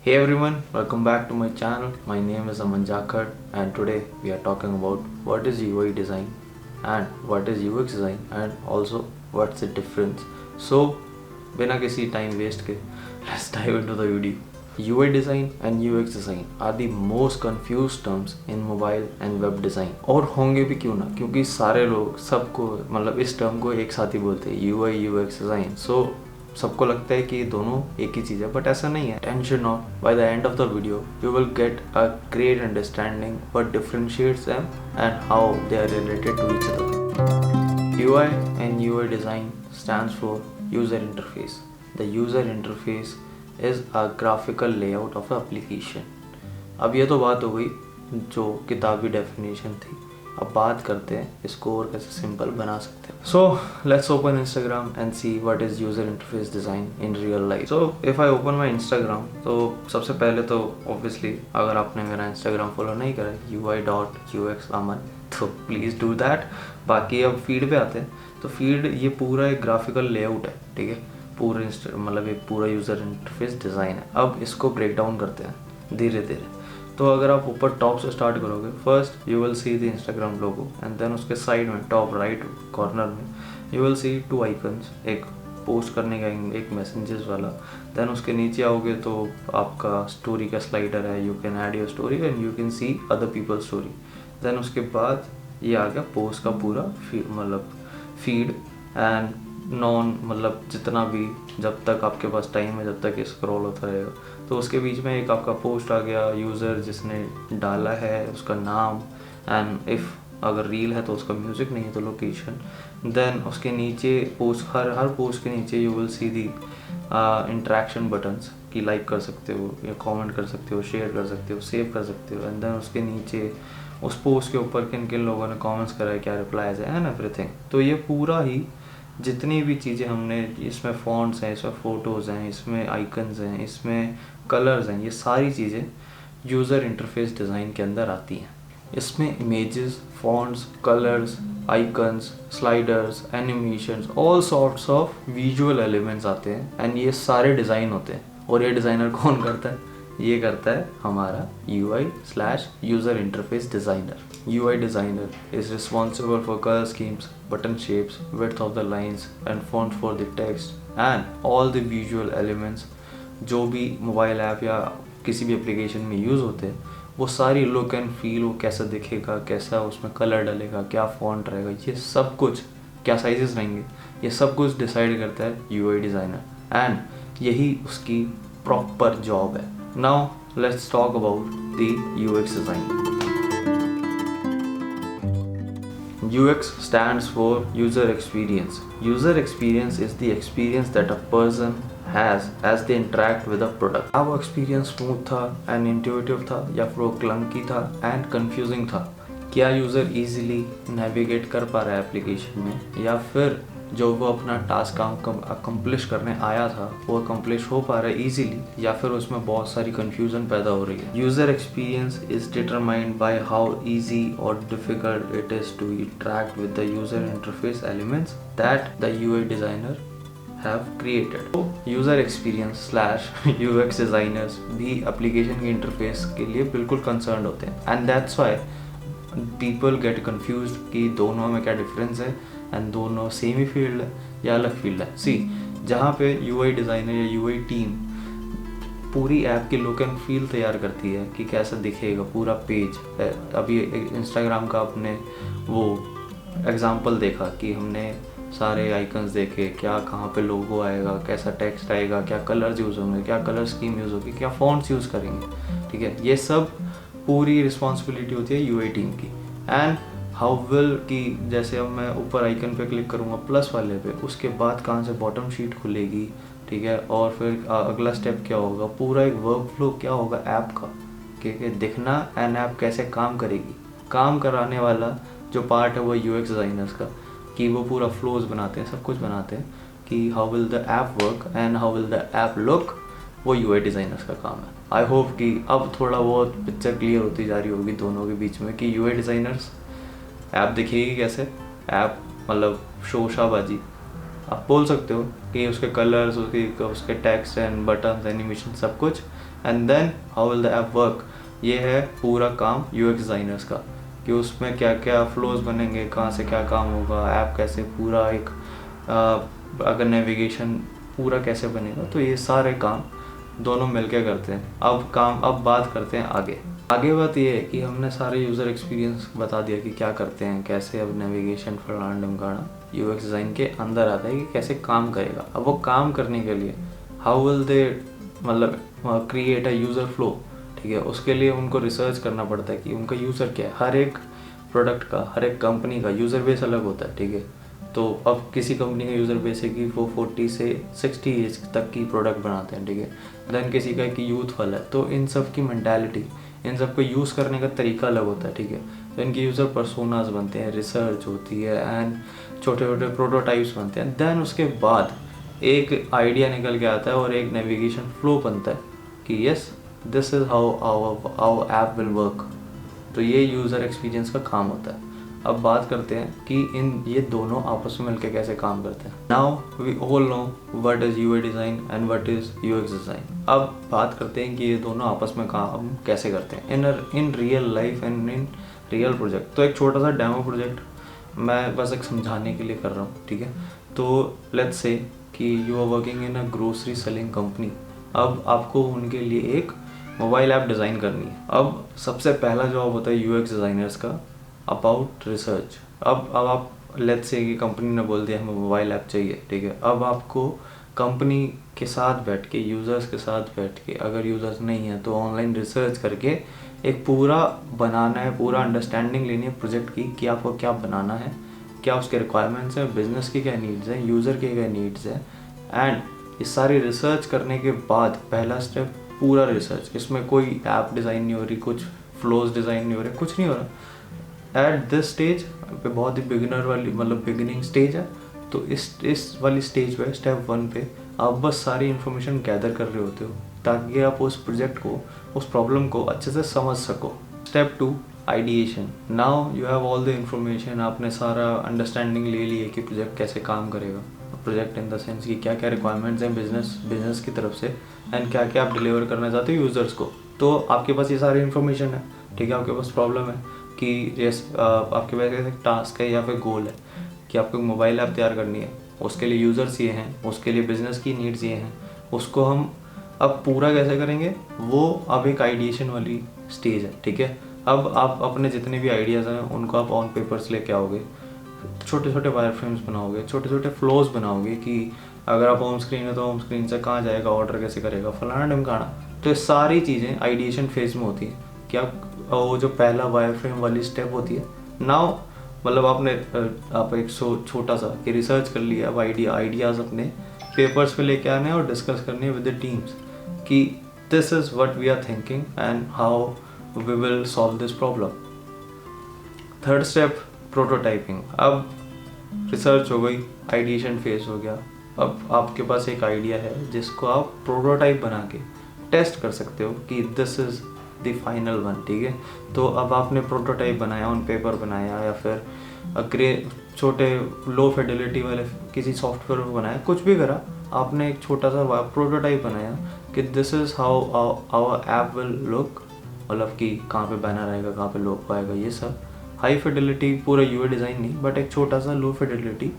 Hey everyone, welcome back to my channel. My name is Aman Jakhar and today we are talking about what is UI design and what is UX design and also what's the difference. So, बिना किसी time waste के let's dive into the video. UI design and UX design are the most confused terms in mobile and web design और होंगे भी क्यों ना, क्योंकि सारे लोग सबको मतलब इस टर्म को एक साथ ही बोलते हैं UI UX design. So सबको लगता है कि दोनों एक ही चीज़ है, बट ऐसा नहीं है. Tension not, by the end of the video you will get a great understanding what differentiates them and how they are related to each other. UI and UI design stands for user interface. The user interface is a graphical layout of an application. अब ये तो बात हो गई जो किताबी definition थी. अब बात करते हैं इसको और कैसे सिंपल बना सकते हैं. So let's open Instagram and see what is user interface design in real life. So if I open my Instagram तो सबसे पहले तो ऑब्वियसली अगर आपने मेरा इंस्टाग्राम फॉलो नहीं करा UI.UX अमन तो प्लीज़ डू दैट. बाकी अब फीड पे आते हैं तो फीड ये पूरा एक ग्राफिकल लेआउट है, ठीक है. पूरे मतलब एक पूरा यूज़र इंटरफेस डिज़ाइन है. अब इसको ब्रेक डाउन करते हैं धीरे धीरे. तो अगर आप ऊपर टॉप से स्टार्ट करोगे, first you will see the Instagram logo and then उसके साइड में टॉप राइट कॉर्नर में यू विल सी 2 आइकन्स, एक पोस्ट करने का एक मैसेजेस वाला. देन उसके नीचे आओगे तो आपका स्टोरी का स्लाइडर है. You can add your story and you can see other people story. Then उसके बाद ये आ गया पोस्ट का पूरा मतलब फीड एंड नॉन मतलब जितना भी जब तक आपके पास टाइम है जब तक ये स्क्रॉल होता रहेगा. तो उसके बीच में एक आपका पोस्ट आ गया, यूज़र जिसने डाला है उसका नाम एंड इफ़ अगर रील है तो उसका म्यूज़िक, नहीं है तो लोकेशन. देन उसके नीचे पोस्ट हर पोस्ट के नीचे you will C the interaction buttons कि लाइक कर सकते हो या कमेंट कर सकते हो, शेयर कर सकते हो, सेव कर सकते हो. एंड देन उसके नीचे उस पोस्ट के ऊपर किन किन लोगों ने कमेंट्स करा है, क्या रिप्लाईज है एंड एवरीथिंग. तो ये पूरा ही जितनी भी चीज़ें हमने इसमें फॉन्ट्स हैं, इसमें फ़ोटोज़ हैं, इसमें आइकन्स हैं, इसमें कलर्स हैं, ये सारी चीज़ें यूज़र इंटरफेस डिज़ाइन के अंदर आती हैं. इसमें images, fonts, colours, icons, sliders, animations, all sorts of visual elements आते हैं एंड ये सारे डिज़ाइन होते हैं. और ये डिज़ाइनर कौन करता है? ये करता है हमारा UI user interface designer. UI designer is responsible for color schemes, button shapes, width of the lines and font for the text and all the visual elements जो भी मोबाइल ऐप या किसी भी एप्लीकेशन में यूज़ होते हैं वो सारी लुक एंड फील, वो कैसा दिखेगा, कैसा उसमें कलर डलेगा, क्या फॉन्ट रहेगा, ये सब कुछ, क्या साइजेस रहेंगे, ये सब कुछ डिसाइड करता है UI डिज़ाइनर एंड यही उसकी प्रॉपर जॉब है. Now let's talk about the UX design. UX stands for user experience. User experience is the experience that a person has as they interact with a product. क्या वो experience smooth था and intuitive था या फिर वो clunky था and confusing था? क्या यूज़र easily navigate कर पा रहा है एप्लीकेशन में या फिर जो वो अपना टास्क अकम्प्लिश करने आया था वो अकम्प्लिश हो पा रहा है ईजिली या फिर उसमें बहुत सारी कन्फ्यूज़न पैदा हो रही है. User experience is determined by how easy और difficult it is to interact with the user interface elements that the UI designer have created. तो यूज़र एक्सपीरियंस / UX डिज़ाइनर्स भी एप्लीकेशन के इंटरफेस के लिए बिल्कुल कंसर्न होते हैं and that's why people get confuse कि दोनों में क्या डिफरेंस है एंड दोनों सेम ही फील्ड है या अलग फील्ड है. सी जहाँ पे UI डिज़ाइनर या UI टीम पूरी ऐप की लुक एंड फील तैयार करती है कि कैसा दिखेगा पूरा पेज. अभी इंस्टाग्राम का आपने वो एग्जांपल देखा कि हमने सारे आइकन्स देखे, क्या कहाँ पे लोगो आएगा, कैसा टेक्स्ट आएगा, क्या कलर्स यूज़ होंगे, क्या कलर स्कीम यूज़ होगी, क्या फॉन्ट्स यूज़ करेंगे, ठीक है. ये सब पूरी रिस्पॉन्सिबिलिटी होती है UI टीम की. एंड हाउ विल कि जैसे अब मैं ऊपर आइकन पे क्लिक करूँगा प्लस वाले पे, उसके बाद कहाँ से बॉटम शीट खुलेगी, ठीक है, और फिर अगला स्टेप क्या होगा, पूरा एक वर्क फ्लो क्या होगा ऐप का, ठीक है, दिखना एंड ऐप कैसे काम करेगी. काम कराने वाला जो पार्ट है वो UX डिज़ाइनर्स का कि वो पूरा फ्लोज बनाते हैं, सब कुछ बनाते हैं कि how will the app work and how will the app look, वो UI डिज़ाइनर्स का काम है. आई होप कि अब थोड़ा बहुत पिक्चर क्लियर होती जा रही होगी दोनों के बीच में कि UI डिज़ाइनर्स ऐप दिखेगी कैसे, ऐप मतलब शोशाबाजी आप बोल सकते हो कि उसके कलर्स, उसके टेक्स्ट एंड बटन्स, एनिमेशन सब कुछ and then how will the app work. ये है पूरा काम यूएक्स डिज़ाइनर्स का, कि उसमें क्या क्या फ्लोज बनेंगे, कहाँ से क्या काम होगा, ऐप कैसे पूरा एक अगर नेविगेशन पूरा कैसे बनेगा। तो ये सारे काम दोनों मिलके करते हैं। अब बात करते हैं आगे बात ये है कि हमने सारे यूज़र एक्सपीरियंस बता दिया कि क्या करते हैं, कैसे अब नेविगेशन फलाना ढिमकाना यूएक्स डिज़ाइन के अंदर आता है कि कैसे काम करेगा। अब वो काम करने के लिए हाउ विल दे मतलब क्रिएट अ यूज़र फ्लो, ठीक है। उसके लिए उनको रिसर्च करना पड़ता है कि उनका यूज़र क्या है। हर एक प्रोडक्ट का, हर एक कंपनी का यूज़र बेस अलग होता है, ठीक है। तो अब किसी कंपनी का यूज़र बेस है कि वो 40 से 60 एज तक की प्रोडक्ट बनाते हैं, ठीक है। देन किसी का कि यूथ वाला है, तो इन सब की मेंटालिटी, इन सब को यूज़ करने का तरीका अलग होता है, ठीक है। तो इनके यूज़र पर्सोनास बनते हैं, रिसर्च होती है एंड छोटे छोटे प्रोटोटाइप्स बनते हैं। देन उसके बाद एक आइडिया निकल के आता है और एक नेविगेशन फ्लो बनता है कि yes this is how app will work. तो ये यूज़र एक्सपीरियंस का काम होता है। अब बात करते हैं कि ये दोनों आपस में मिलकर कैसे काम करते हैं। Now we all know what is UI design and what is UX design. अब बात करते हैं कि ये दोनों आपस में काम कैसे करते हैं in real life and in real project. तो एक छोटा सा डेमो प्रोजेक्ट मैं बस एक समझाने के लिए कर रहा हूँ, ठीक है। तो लेट्स से कि you are working in a grocery selling company. अब आपको उनके लिए एक मोबाइल ऐप डिज़ाइन करनी है। अब सबसे पहला जॉब होता है यूएक्स डिज़ाइनर्स का अबाउट रिसर्च। अब आप लेट्स से कि कंपनी ने बोल दिया हमें मोबाइल ऐप चाहिए, ठीक है। अब आपको कंपनी के साथ बैठ के, यूज़र्स के साथ बैठ के, अगर यूज़र्स नहीं है तो ऑनलाइन रिसर्च करके एक पूरा बनाना है, पूरा अंडरस्टैंडिंग लेनी है प्रोजेक्ट की कि आपको क्या बनाना है, क्या उसके रिक्वायरमेंट्स हैं, बिजनेस की क्या नीड्स हैं, यूज़र के क्या नीड्स हैं। एंड ये सारी रिसर्च करने के बाद पहला स्टेप पूरा रिसर्च, इसमें कोई ऐप डिज़ाइन नहीं हो रही, कुछ फ्लोज डिज़ाइन नहीं हो रहे, कुछ नहीं हो रहा। एट दिस स्टेज पे बहुत ही बिगिनर वाली मतलब बिगिनिंग स्टेज है। तो इस वाली स्टेज पे स्टेप 1 पे आप बस सारी इन्फॉर्मेशन गैदर कर रहे होते हो ताकि आप उस प्रोजेक्ट को, उस प्रॉब्लम को अच्छे से समझ सको। Step 2 ideation. Now you have all the information, आपने सारा अंडरस्टैंडिंग ले ली है कि प्रोजेक्ट कैसे काम करेगा। प्रोजेक्ट इन द सेंस कि क्या क्या रिक्वायरमेंट्स हैं बिजनेस की तरफ से एंड क्या क्या आप डिलीवर करना चाहते हो यूज़र्स को। तो आपके पास ये सारी इन्फॉर्मेशन है, ठीक है। आपके पास प्रॉब्लम है कि आपके पास एक टास्क है या फिर गोल है कि आपको मोबाइल ऐप तैयार करनी है, उसके लिए यूज़र्स ये हैं, उसके लिए बिज़नेस की नीड्स ये हैं, उसको हम अब पूरा कैसे करेंगे, वो अब एक आइडिएशन वाली स्टेज है, ठीक है। अब आप अपने जितने भी आइडियाज़ हैं उनको आप ऑन पेपर्स लेके आओगे, छोटे छोटे वायर फ्रेम्स बनाओगे, छोटे छोटे फ्लोज बनाओगे कि अगर आप होम स्क्रीन है तो होम स्क्रीन से कहाँ जाएगा, ऑर्डर कैसे करेगा, फलाना ढिमकाना। तो ये सारी चीज़ें आइडिएशन फेज में होती हैं कि वो जो पहला वायर फ्रेम वाली स्टेप होती है। नाउ मतलब आप एक छोटा सा कि रिसर्च कर लिया, अब आइडियाज़ अपने पेपर्स पे लेके आने और डिस्कस करने विद द टीम्स कि this is what we are thinking and how we will solve this problem. Third step prototyping. अब रिसर्च हो गई, आइडिएशन फेज हो गया, अब आपके पास एक आइडिया है जिसको आप प्रोटोटाइप बना के टेस्ट कर सकते हो कि this is the final one, ठीक है। तो अब आपने प्रोटोटाइप बनाया, ऑन पेपर बनाया या फिर छोटे लो फिडेलिटी वाले किसी सॉफ्टवेयर में बनाया, कुछ भी करा, आपने एक छोटा सा प्रोटोटाइप बनाया कि this is how our app will look, मतलब कि कहाँ पे बैनर आएगा, कहाँ पे लोगो आएगा, ये सब हाई फिडेलिटी पूरा यूआई डिज़ाइन नहीं, बट एक छोटा सा लो फिडेलिटी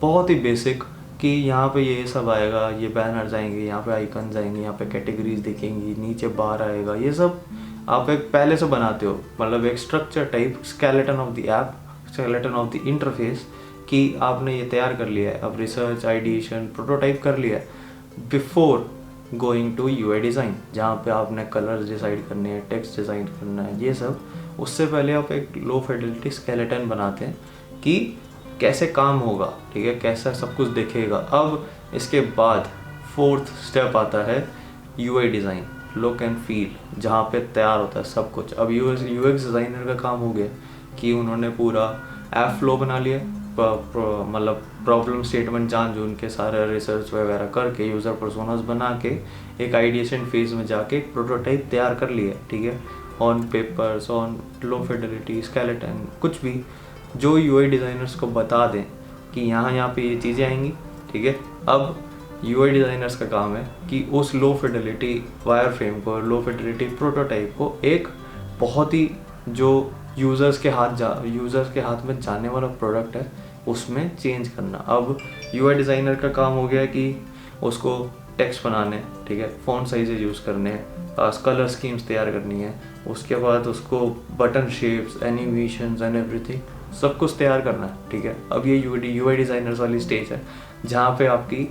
बहुत ही बेसिक कि यहाँ पे ये सब आएगा, ये बैनर्स आएंगे, यहाँ पे आइकन्स आएंगे, यहाँ पे कैटेगरीज दिखेंगी, नीचे बार आएगा, ये सब आप एक पहले से बनाते हो, मतलब एक structure type skeleton of the app, skeleton of the interface कि आपने ये तैयार कर लिया है। अब रिसर्च, आइडिएशन, प्रोटोटाइप कर लिया है before going to UI design, जहाँ पे आपने कलर्स डिसाइड करने हैं, टेक्स्ट डिज़ाइन करना है, ये सब उससे पहले आप एक लो फिडेलिटी स्केलेटन बनाते हैं कि कैसे काम होगा, ठीक है, कैसा सब कुछ दिखेगा। अब इसके बाद फोर्थ स्टेप आता है UI design, look and feel, जहाँ पे तैयार होता है सब कुछ। अब यूएक्स डिज़ाइनर का काम हो गया कि उन्होंने पूरा ऐप फ्लो बना लिया, मतलब प्रॉब्लम स्टेटमेंट जान जो उनके सारे रिसर्च वगैरह करके यूज़र पर्सोनास बना के एक आइडिएशन फेज में जाके एक प्रोटोटाइप तैयार कर लिया, ठीक है, on papers, on low Fidelity skeleton, कुछ भी जो यूआई डिज़ाइनर्स को बता दें कि यहाँ पे ये चीज़ें आएंगी, ठीक है। अब यूआई डिज़ाइनर्स का काम है कि उस लो फिडेलिटी वायर फ्रेम को, लो फिडेलिटी प्रोटोटाइप को एक बहुत ही जो यूज़र्स के हाथ में जाने वाला प्रोडक्ट है उसमें चेंज करना। अब यूआई डिज़ाइनर का काम हो गया कि उसको टेक्स्ट बनाने, ठीक है, फ़ॉन्ट साइजेज यूज़ करने हैं, कलर स्कीम्स तैयार करनी है, उसके बाद उसको button shapes, animations and everything सब कुछ तैयार करना है, ठीक है। अब ये यूआई डिज़ाइनर्स वाली स्टेज है जहाँ पे आपकी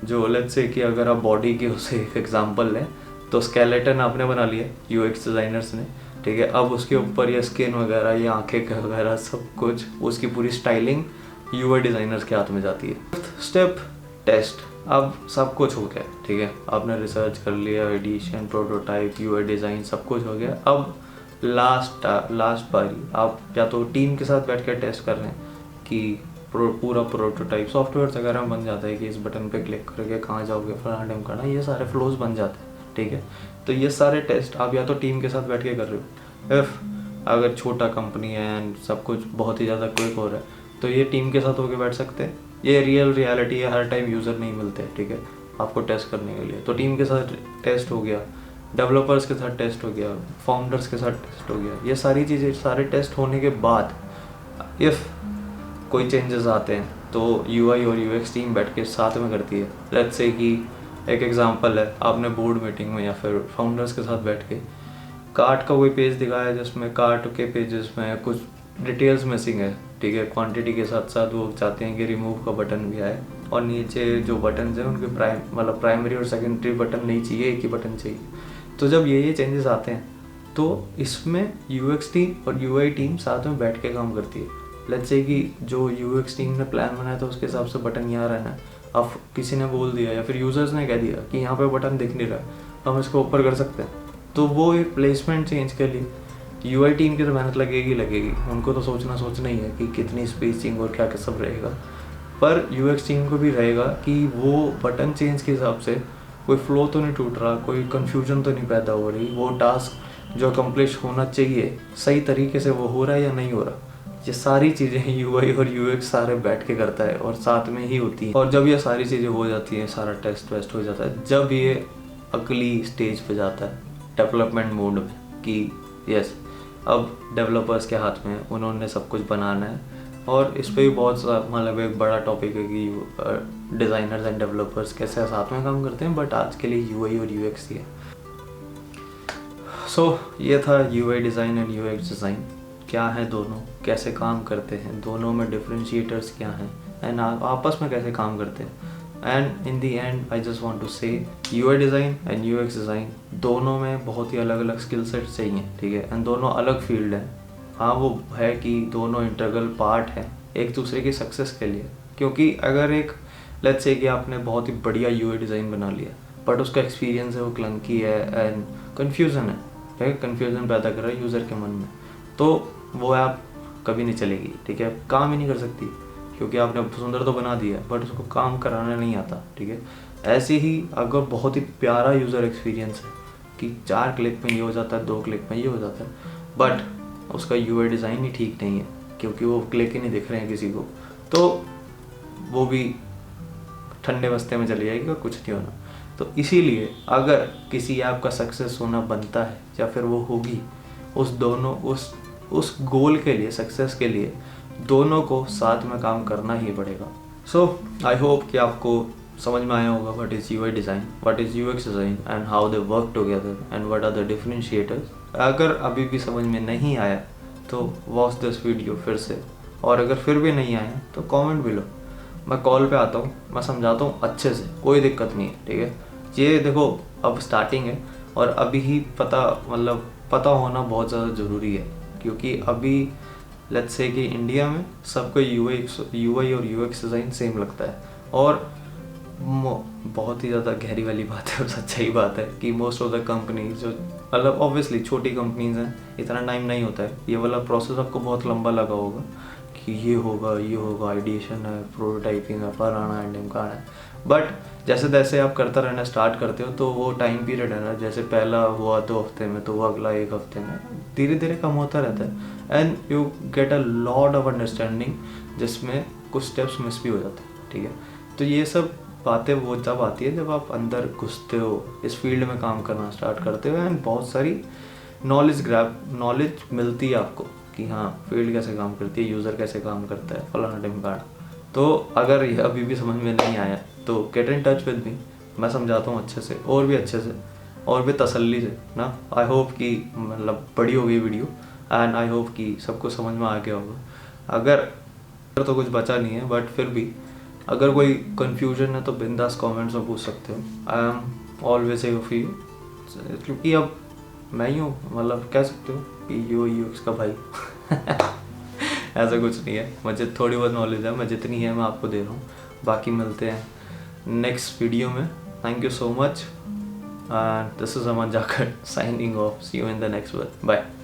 जो लेट्स से कि अगर आप बॉडी की उसे एक एग्जांपल लें तो स्केलेटन आपने बना लिया यूएक्स डिज़ाइनर्स ने, ठीक है। अब उसके ऊपर ये स्किन वगैरह, ये आंखें वगैरह सब कुछ, उसकी पूरी स्टाइलिंग यूआई डिज़ाइनर्स के हाथ में जाती है। Step test. अब सब कुछ हो गया, ठीक है, आपने रिसर्च कर लिया, एडिशन, प्रोटोटाइप, यूआई डिज़ाइन सब कुछ हो गया। अब लास्ट बारी आप या तो टीम के साथ बैठ कर टेस्ट कर रहे हैं कि पूरा प्रोटोटाइप सॉफ्टवेयर वगैरह बन जाता है कि इस बटन पे क्लिक करके कहाँ जाओगे, फलाना टाइम करना, ये सारे फ्लोज बन जाते हैं, ठीक है। तो ये सारे टेस्ट आप या तो टीम के साथ बैठ के कर रहे हो। इफ़ अगर छोटा कंपनी है एंड सब कुछ बहुत ही ज़्यादा क्विक हो रहा है तो ये टीम के साथ होके बैठ सकते हैं। ये रियलिटी है, हर टाइम यूज़र नहीं मिलते, ठीक है, आपको टेस्ट करने के लिए। तो टीम के साथ टेस्ट हो गया, डेवलपर्स के साथ टेस्ट हो गया, फाउंडर्स के साथ टेस्ट हो गया। ये सारी चीज़ें, सारे टेस्ट होने के बाद इफ़ कोई चेंजेस आते हैं तो यूआई और यूएक्स टीम बैठ के साथ में करती है। लेट्स से कि एक एग्जांपल है, आपने बोर्ड मीटिंग में या फिर फाउंडर्स के साथ बैठ के कार्ट का कोई पेज दिखाया जिसमें कार्ट के पेजेस में कुछ डिटेल्स मिसिंग है, ठीक है, क्वांटिटी के साथ साथ वो चाहते हैं कि रिमूव का बटन भी आए और नीचे जो बटन है उनके प्राइमरी और सेकेंडरी बटन नहीं चाहिए, एक ही बटन चाहिए। तो जब ये चेंजेस आते हैं तो इसमें यूएक्स टीम और यूआई टीम साथ में बैठ के काम करती है। लेट्स से कि जो यूएक्स टीम ने प्लान बनाया था उसके हिसाब से बटन यहाँ रहना है, अब किसी ने बोल दिया या फिर यूज़र्स ने कह दिया कि यहाँ पे बटन दिख नहीं रहा है, हम इसको ऊपर कर सकते हैं, तो वो एक प्लेसमेंट चेंज के लिए यूआई टीम की तो मेहनत लगेगी, उनको तो सोचना ही है कि कितनी स्पेसिंग और क्या क्या सब रहेगा, पर यूएक्स टीम को भी रहेगा कि वो बटन चेंज के हिसाब से कोई फ्लो तो नहीं टूट रहा, कोई कन्फ्यूजन तो नहीं पैदा हो रही, वो टास्क जो अकम्प्लिश होना चाहिए सही तरीके से वो हो रहा है या नहीं हो रहा। ये सारी चीज़ें यूआई और यूएक्स सारे बैठ के करता है और साथ में ही होती है। और जब ये सारी चीज़ें हो जाती हैं, सारा टेस्ट वेस्ट हो जाता है, जब ये अगली स्टेज पे जाता है डेवलपमेंट मोड में कि यस अब डेवलपर्स के हाथ में, उन्होंने सब कुछ बनाना है। और इस पर भी बहुत मतलब एक बड़ा टॉपिक है कि डिज़ाइनर्स एंड डेवलपर्स कैसे साथ में काम करते हैं, बट आज के लिए यूआई और यूएक्स ही है। सो ये था UI design and UX design, क्या है दोनों, कैसे काम करते हैं, दोनों में डिफरेंशिएटर्स क्या हैं एंड आपस में कैसे काम करते हैं। And in the end I just want to say UI design and UX design दोनों में बहुत ही अलग अलग स्किल सेट्स चाहिए, ठीक है, एंड दोनों अलग फील्ड हैं। हाँ वो है कि दोनों इंटीग्रल पार्ट हैं एक दूसरे की सक्सेस के लिए, क्योंकि अगर एक लेट्स से कि आपने बहुत ही बढ़िया यूआई डिज़ाइन बना लिया बट उसका एक्सपीरियंस है वो क्लंकी है एंड कन्फ्यूज़न है, ठीक है, कन्फ्यूज़न पैदा कर रहा है यूज़र के मन में, तो वो ऐप कभी नहीं चलेगी, ठीक है, काम ही नहीं कर सकती, क्योंकि आपने सुंदर तो बना दिया बट उसको काम कराना नहीं आता, ठीक है। ऐसे ही अगर बहुत ही प्यारा यूज़र एक्सपीरियंस है कि 4 क्लिक में ये हो जाता है, 2 क्लिक में ये हो जाता है, बट उसका यूआई डिज़ाइन ही ठीक नहीं है क्योंकि वो क्लिक ही नहीं दिख रहे हैं किसी को, तो वो भी ठंडे बस्ते में चली जाएगी और कुछ नहीं होना। तो इसीलिए अगर किसी ऐप का सक्सेस होना बनता है या फिर वो होगी, उस गोल के लिए, सक्सेस के लिए दोनों को साथ में काम करना ही पड़ेगा। सो आई होप कि आपको समझ में आया होगा what is UI design, what is UX design and how they work together and what are the differentiators. अगर अभी भी समझ में नहीं आया तो वॉच दिस वीडियो फिर से, और अगर फिर भी नहीं आया तो कमेंट बिलो, मैं कॉल पे आता हूँ, मैं समझाता हूँ अच्छे से, कोई दिक्कत नहीं है, ठीक है। ये देखो अब स्टार्टिंग है और अभी ही पता होना बहुत ज़्यादा ज़रूरी है, क्योंकि अभी लेट्स से कि इंडिया में सबको यूआई और यूएक्स डिज़ाइन सेम लगता है, और बहुत ही ज़्यादा गहरी वाली बात है और सच्चाई बात है कि मोस्ट ऑफ द कंपनीज जो ऑब्वियसली छोटी कंपनीज हैं, इतना टाइम नहीं होता है, ये वाला प्रोसेस आपको बहुत लंबा लगा होगा कि ये होगा आइडिएशन है, प्रोटोटाइपिंग है, फलाना है, ढिमकाना है, बट जैसे तैसे आप करता रहना स्टार्ट करते हो तो वो टाइम पीरियड है ना, जैसे पहला हुआ 2 हफ्ते में तो वो अगला 1 हफ्ते में धीरे धीरे कम होता रहता है and you get a lot of understanding जिसमें कुछ स्टेप्स मिस भी हो जाते हैं, ठीक है। तो ये सब बातें वो जब आती है जब आप अंदर घुसते हो, इस फील्ड में काम करना स्टार्ट करते हो, एंड बहुत सारी नॉलेज मिलती है आपको कि हाँ फील्ड कैसे काम करती है, यूज़र कैसे काम करता है, फलाना ढिमकाना। तो अगर ये अभी भी समझ में नहीं आया तो get in touch with me, मैं समझाता हूँ अच्छे से और भी तसल्ली से ना। आई होप कि मतलब बड़ी हो गई वीडियो, एंड आई होप कि सबको समझ में आ गया होगा। अगर तो कुछ बचा नहीं है, बट फिर भी अगर कोई कंफ्यूजन है तो बिंदास कमेंट्स में पूछ सकते हो। I am always here for you, क्योंकि अब मैं ही हूँ, मतलब कह सकते हो कि यूएक्स का भाई। ऐसा कुछ नहीं है, मुझे थोड़ी बहुत नॉलेज है, मैं जितनी है मैं आपको दे रहा हूँ। बाकी मिलते हैं नेक्स्ट वीडियो में। Thank you so much, and this is Aman Jakhar signing off. See you in the next one, bye.